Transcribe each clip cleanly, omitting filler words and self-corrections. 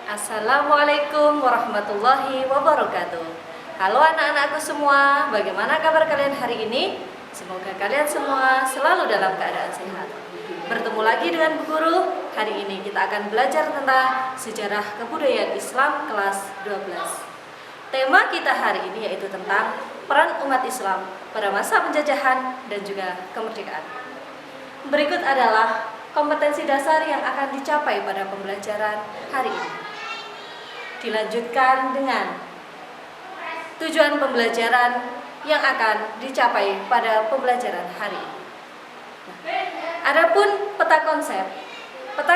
Assalamualaikum warahmatullahi wabarakatuh. Halo anak-anakku semua, bagaimana kabar kalian hari ini? Semoga kalian semua selalu dalam keadaan sehat. Bertemu lagi dengan Bu Guru. Hari ini kita akan belajar tentang sejarah kebudayaan Islam kelas 12. Tema kita hari ini yaitu tentang peran umat Islam pada masa penjajahan dan juga kemerdekaan. Berikut adalah kompetensi dasar yang akan dicapai pada pembelajaran hari ini. Dilanjutkan dengan tujuan pembelajaran yang akan dicapai pada pembelajaran hari ini. Adapun peta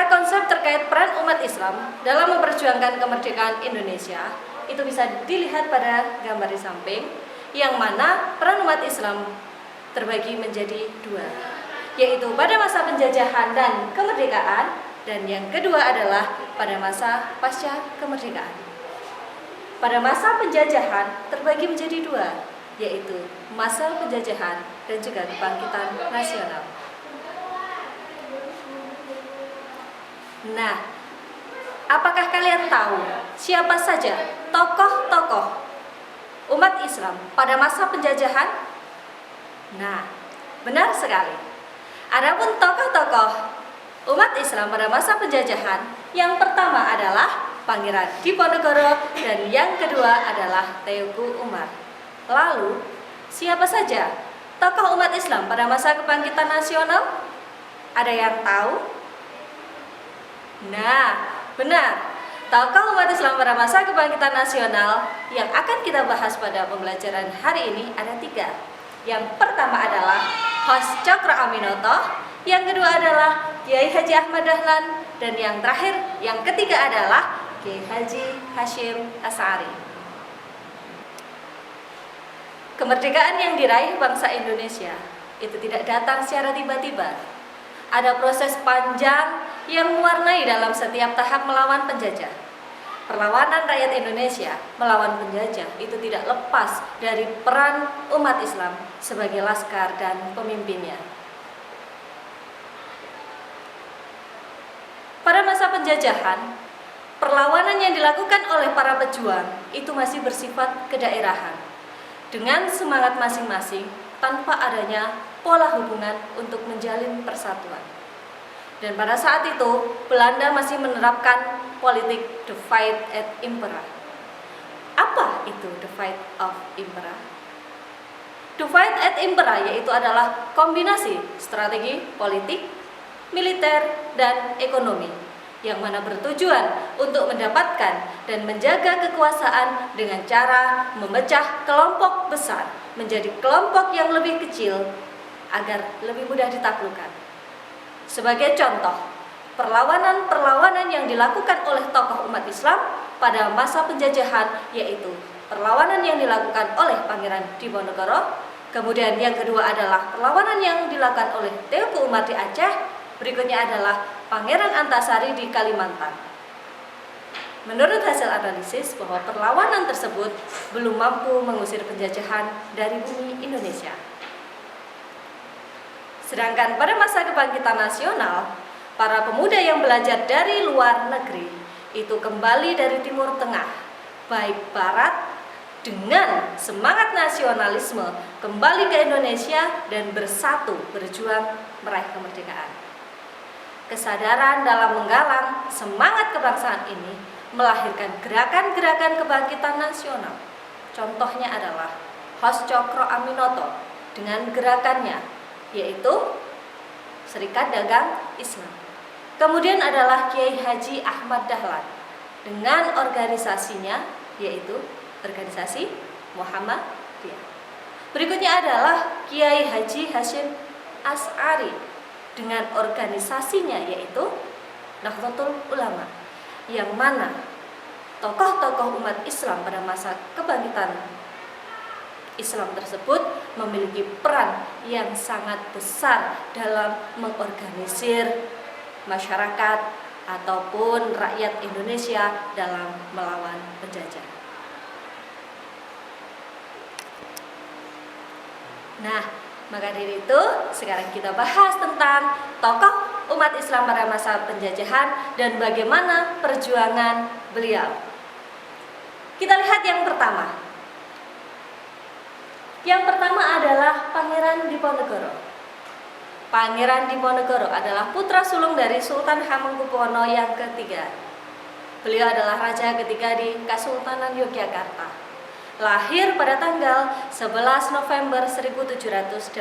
konsep terkait peran umat Islam dalam memperjuangkan kemerdekaan Indonesia itu bisa dilihat pada gambar di samping, yang mana peran umat Islam terbagi menjadi dua, yaitu pada masa penjajahan dan kemerdekaan, dan yang kedua adalah pada masa pasca kemerdekaan. Pada masa penjajahan terbagi menjadi dua, yaitu masa penjajahan dan juga kebangkitan nasional. Nah, apakah kalian tahu siapa saja tokoh-tokoh umat Islam pada masa penjajahan? Nah, benar sekali. Adapun tokoh-tokoh umat Islam pada masa penjajahan, yang pertama adalah Pangeran Diponegoro dan yang kedua adalah Teuku Umar. Lalu, siapa saja tokoh umat Islam pada masa kebangkitan nasional? Ada yang tahu? Nah, benar. Tokoh umat Islam pada masa kebangkitan nasional yang akan kita bahas pada pembelajaran hari ini ada tiga. Yang pertama adalah Hos Cokro Aminoto, yang kedua adalah Kiai Haji Ahmad Dahlan, dan yang terakhir, yang ketiga adalah Kiai Haji Hashim Asy'ari. Kemerdekaan yang diraih bangsa Indonesia itu tidak datang secara tiba-tiba. Ada proses panjang yang mewarnai dalam setiap tahap melawan penjajah. Perlawanan rakyat Indonesia melawan penjajah itu tidak lepas dari peran umat Islam sebagai laskar dan pemimpinnya. Pada masa penjajahan, perlawanan yang dilakukan oleh para pejuang itu masih bersifat kedaerahan, dengan semangat masing-masing tanpa adanya pola hubungan untuk menjalin persatuan. Dan pada saat itu, Belanda masih menerapkan politik divide et impera. Apa itu divide of impera? Divide et impera yaitu adalah kombinasi strategi politik, militer, dan ekonomi, yang mana bertujuan untuk mendapatkan dan menjaga kekuasaan dengan cara memecah kelompok besar menjadi kelompok yang lebih kecil agar lebih mudah ditaklukkan. Sebagai contoh, perlawanan-perlawanan yang dilakukan oleh tokoh umat Islam pada masa penjajahan yaitu perlawanan yang dilakukan oleh Pangeran Diponegoro, kemudian yang kedua adalah perlawanan yang dilakukan oleh Teuku Umar di Aceh, berikutnya adalah Pangeran Antasari di Kalimantan. Menurut hasil analisis bahwa perlawanan tersebut belum mampu mengusir penjajahan dari bumi Indonesia. Sedangkan pada masa kebangkitan nasional, para pemuda yang belajar dari luar negeri itu kembali dari Timur Tengah, baik Barat, dengan semangat nasionalisme kembali ke Indonesia dan bersatu berjuang meraih kemerdekaan. Kesadaran dalam menggalang semangat kebangsaan ini melahirkan gerakan-gerakan kebangkitan nasional. Contohnya adalah Hos Cokro Aminoto dengan gerakannya yaitu Serikat Dagang Islam. Kemudian adalah Kiai Haji Ahmad Dahlan dengan organisasinya yaitu Organisasi Muhammadiyah. Berikutnya adalah Kiai Haji Hashim Asy'ari dengan organisasinya yaitu Nahdlatul Ulama, yang mana tokoh-tokoh umat Islam pada masa kebangkitan Islam tersebut memiliki peran yang sangat besar dalam mengorganisir masyarakat ataupun rakyat Indonesia dalam melawan penjajah. Nah, maka dari itu sekarang kita bahas tentang tokoh umat Islam pada masa penjajahan dan bagaimana perjuangan beliau. Kita lihat yang pertama. Yang pertama adalah Pangeran Diponegoro. Pangeran Diponegoro adalah putra sulung dari Sultan Hamengkubuwono yang ketiga. Beliau adalah raja ketiga di Kasultanan Yogyakarta. Lahir pada tanggal 11 November 1785.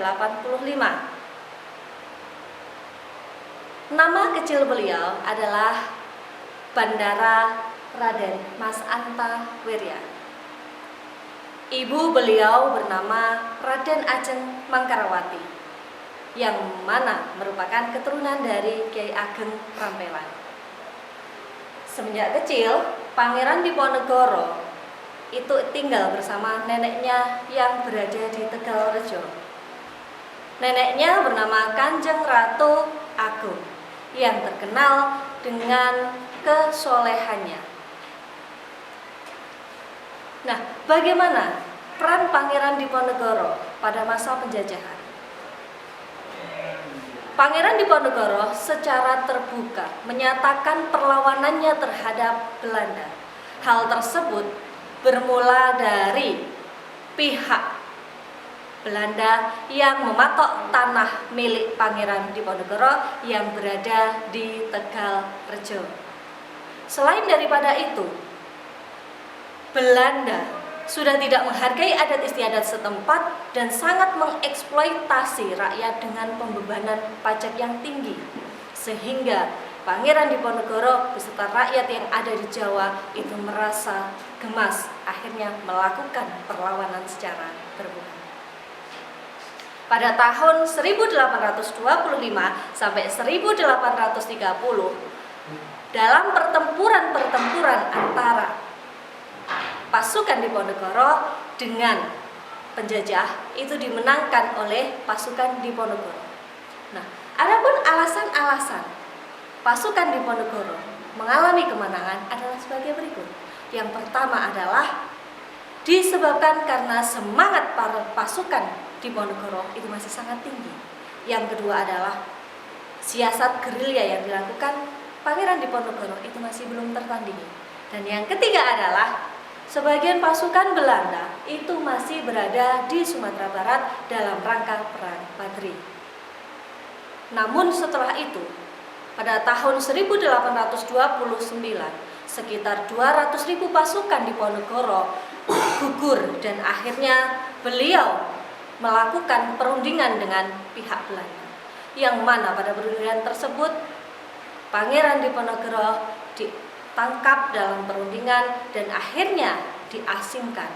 Nama kecil beliau adalah Bandara Raden Mas Anta Wirya. Ibu beliau bernama Raden Ajeng Mangkarawati, yang mana merupakan keturunan dari Kiai Ageng Rampelan. Semenjak kecil, Pangeran Diponegoro itu tinggal bersama neneknya yang berada di Tegalrejo. Neneknya bernama Kanjeng Ratu Agung, yang terkenal dengan kesolehannya. Nah, bagaimana peran Pangeran Diponegoro pada masa penjajahan? Pangeran Diponegoro secara terbuka menyatakan perlawanannya terhadap Belanda. Hal tersebut bermula dari pihak Belanda yang mematok tanah milik Pangeran Diponegoro yang berada di Tegalrejo. Selain daripada itu, Belanda sudah tidak menghargai adat istiadat setempat dan sangat mengeksploitasi rakyat dengan pembebanan pajak yang tinggi, sehingga Pangeran Diponegoro beserta rakyat yang ada di Jawa itu merasa gemas, akhirnya melakukan perlawanan secara terbuka. Pada tahun 1825 sampai 1830, dalam pertempuran antara pasukan Diponegoro dengan penjajah itu dimenangkan oleh pasukan Diponegoro. Nah, adapun alasan-alasan pasukan Diponegoro mengalami kemenangan adalah sebagai berikut. Yang pertama adalah disebabkan karena semangat para pasukan Diponegoro itu masih sangat tinggi. Yang kedua adalah siasat gerilya yang dilakukan Pangeran Diponegoro itu masih belum tertandingi. Dan yang ketiga adalah sebagian pasukan Belanda itu masih berada di Sumatera Barat dalam rangka perang Padri. Namun setelah itu, pada tahun 1829, sekitar 200.000 pasukan Diponegoro gugur dan akhirnya beliau melakukan perundingan dengan pihak Belanda. Yang mana pada perundingan tersebut Pangeran Diponegoro ditangkap dalam perundingan dan akhirnya diasingkan,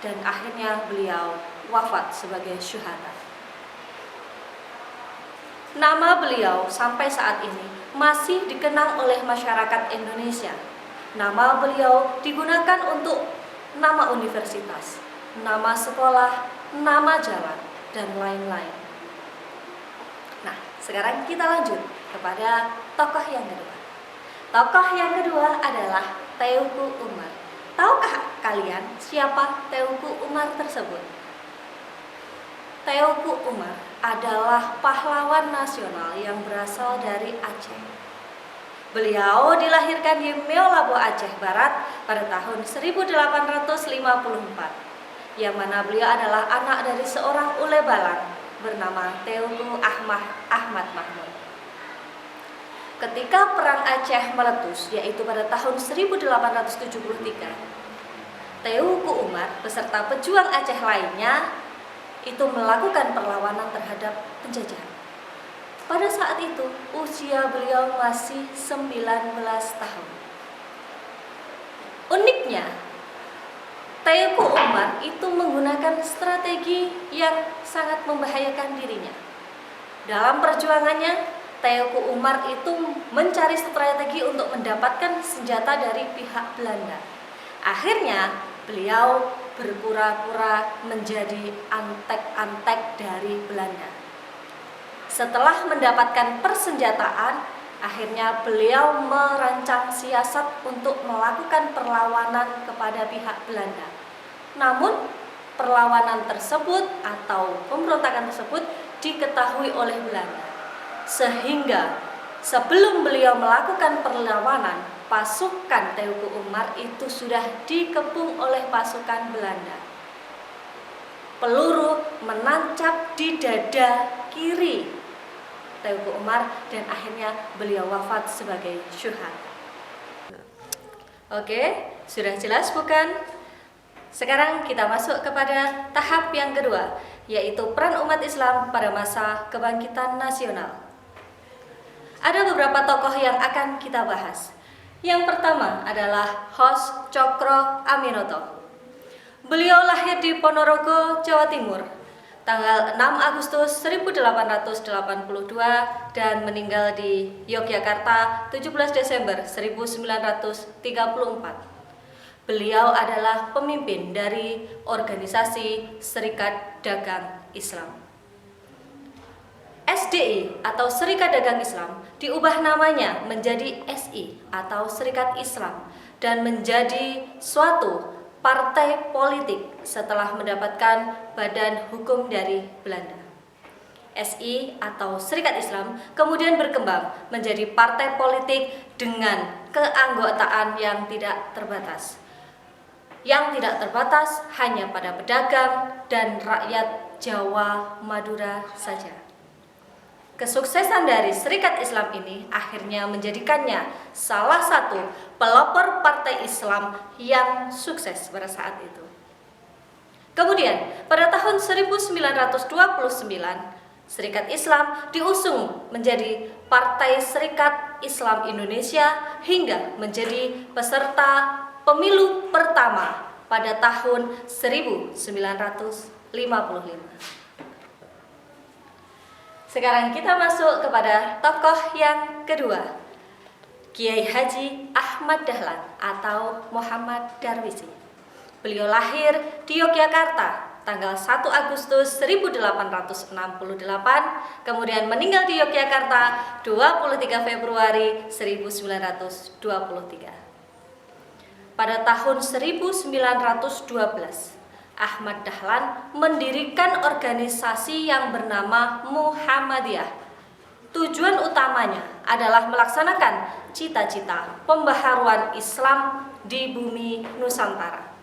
dan akhirnya beliau wafat sebagai syuhada. Nama beliau sampai saat ini masih dikenang oleh masyarakat Indonesia. Nama beliau digunakan untuk nama universitas, nama sekolah, nama jalan, dan lain-lain. Nah, sekarang kita lanjut kepada tokoh yang kedua. Tokoh yang kedua adalah Teuku Umar. Tahukah kalian siapa Teuku Umar tersebut? Teuku Umar adalah pahlawan nasional yang berasal dari Aceh. Beliau dilahirkan di Meolabo, Aceh Barat pada tahun 1854, yang mana beliau adalah anak dari seorang ule balang bernama Teuku Ahmad Mahmud. Ketika Perang Aceh meletus, yaitu pada tahun 1873, Teuku Umar beserta pejuang Aceh lainnya itu melakukan perlawanan terhadap penjajahan. Pada saat itu, usia beliau masih 19 tahun. Uniknya, Teuku Umar itu menggunakan strategi yang sangat membahayakan dirinya. Dalam perjuangannya, Teuku Umar itu mencari strategi untuk mendapatkan senjata dari pihak Belanda. Akhirnya beliau berpura-pura menjadi antek-antek dari Belanda. Setelah mendapatkan persenjataan, akhirnya beliau merancang siasat untuk melakukan perlawanan kepada pihak Belanda. Namun perlawanan tersebut atau pemberontakan tersebut diketahui oleh Belanda. Sehingga sebelum beliau melakukan perlawanan, pasukan Teuku Umar itu sudah dikepung oleh pasukan Belanda. Peluru menancap di dada kiri Teuku Umar dan akhirnya beliau wafat sebagai syuhada. Oke, sudah jelas bukan? Sekarang kita masuk kepada tahap yang kedua, yaitu peran umat Islam pada masa kebangkitan nasional. Ada beberapa tokoh yang akan kita bahas. Yang pertama adalah Hos Cokro Aminoto. Beliau lahir di Ponorogo, Jawa Timur, tanggal 6 Agustus 1882 dan meninggal di Yogyakarta 17 Desember 1934. Beliau adalah pemimpin dari organisasi Serikat Dagang Islam. SDI atau Serikat Dagang Islam diubah namanya menjadi SI atau Serikat Islam dan menjadi suatu partai politik setelah mendapatkan badan hukum dari Belanda. SI atau Serikat Islam kemudian berkembang menjadi partai politik dengan keanggotaan yang tidak terbatas. Yang tidak terbatas hanya pada pedagang dan rakyat Jawa Madura saja. Kesuksesan dari Serikat Islam ini akhirnya menjadikannya salah satu pelopor partai Islam yang sukses pada saat itu. Kemudian, pada tahun 1929, Serikat Islam diusung menjadi Partai Serikat Islam Indonesia hingga menjadi peserta pemilu pertama pada tahun 1955. Sekarang kita masuk kepada tokoh yang kedua, Kiai Haji Ahmad Dahlan atau Muhammad Darwisi. Beliau lahir di Yogyakarta tanggal 1 Agustus 1868, kemudian meninggal di Yogyakarta 23 Februari 1923. Pada tahun 1912, Ahmad Dahlan mendirikan organisasi yang bernama Muhammadiyah. Tujuan utamanya adalah melaksanakan cita-cita pembaharuan Islam di bumi Nusantara.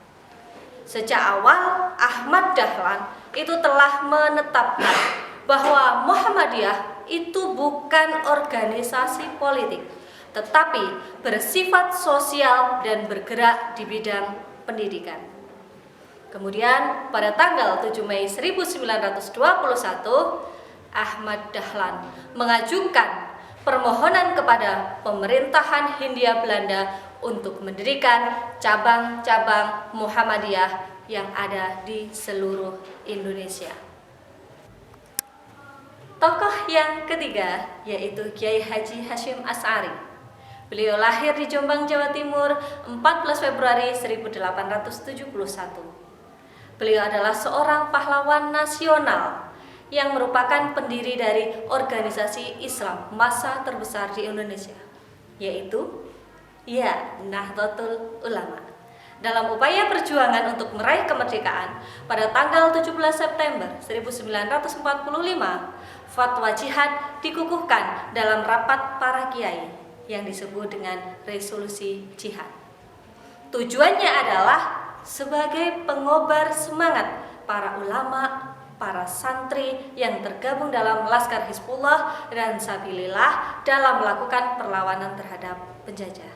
Sejak awal, Ahmad Dahlan itu telah menetapkan bahwa Muhammadiyah itu bukan organisasi politik, tetapi bersifat sosial dan bergerak di bidang pendidikan. Kemudian pada tanggal 7 Mei 1921, Ahmad Dahlan mengajukan permohonan kepada pemerintahan Hindia Belanda untuk mendirikan cabang-cabang Muhammadiyah yang ada di seluruh Indonesia. Tokoh yang ketiga yaitu Kiai Haji Hasyim Asy'ari. Beliau lahir di Jombang, Jawa Timur 14 Februari 1871. Beliau adalah seorang pahlawan nasional yang merupakan pendiri dari organisasi Islam massa terbesar di Indonesia, yaitu Nahdlatul Ulama. Dalam upaya perjuangan untuk meraih kemerdekaan, pada tanggal 17 September 1945, fatwa jihad dikukuhkan dalam rapat para kiai yang disebut dengan resolusi jihad. Tujuannya adalah sebagai pengobar semangat para ulama, para santri yang tergabung dalam Laskar Hizbullah dan Sabilillah dalam melakukan perlawanan terhadap penjajah.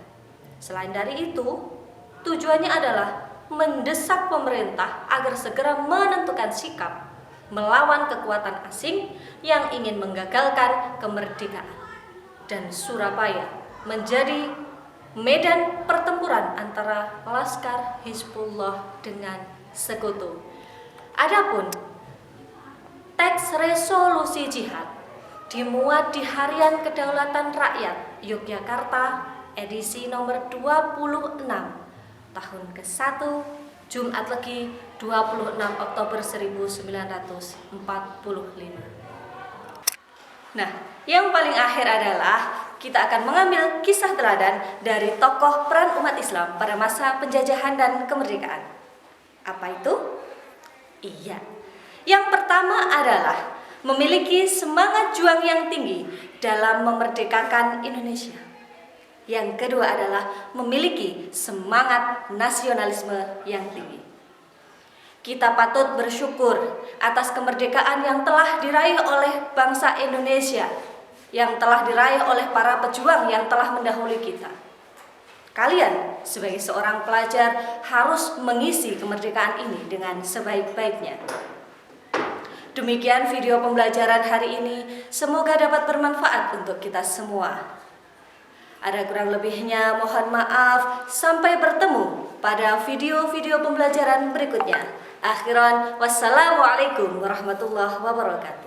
Selain dari itu, tujuannya adalah mendesak pemerintah agar segera menentukan sikap melawan kekuatan asing yang ingin menggagalkan kemerdekaan. Dan Surabaya menjadi medan pertempuran antara Laskar Hizbullah dengan sekutu. Adapun teks resolusi jihad dimuat di Harian Kedaulatan Rakyat Yogyakarta edisi nomor 26 tahun ke-1 Jumat Legi 26 Oktober 1945. Nah, yang paling akhir adalah kita akan mengambil kisah teladan dari tokoh peran umat Islam pada masa penjajahan dan kemerdekaan. Apa itu? Iya. Yang pertama adalah memiliki semangat juang yang tinggi dalam memerdekakan Indonesia. Yang kedua adalah memiliki semangat nasionalisme yang tinggi. Kita patut bersyukur atas kemerdekaan yang telah diraih oleh bangsa Indonesia, yang telah diraih oleh para pejuang yang telah mendahului kita. Kalian sebagai seorang pelajar harus mengisi kemerdekaan ini dengan sebaik-baiknya. Demikian video pembelajaran hari ini, semoga dapat bermanfaat untuk kita semua. Ada kurang lebihnya mohon maaf, sampai bertemu pada video-video pembelajaran berikutnya. Akhiran, wassalamualaikum warahmatullahi wabarakatuh.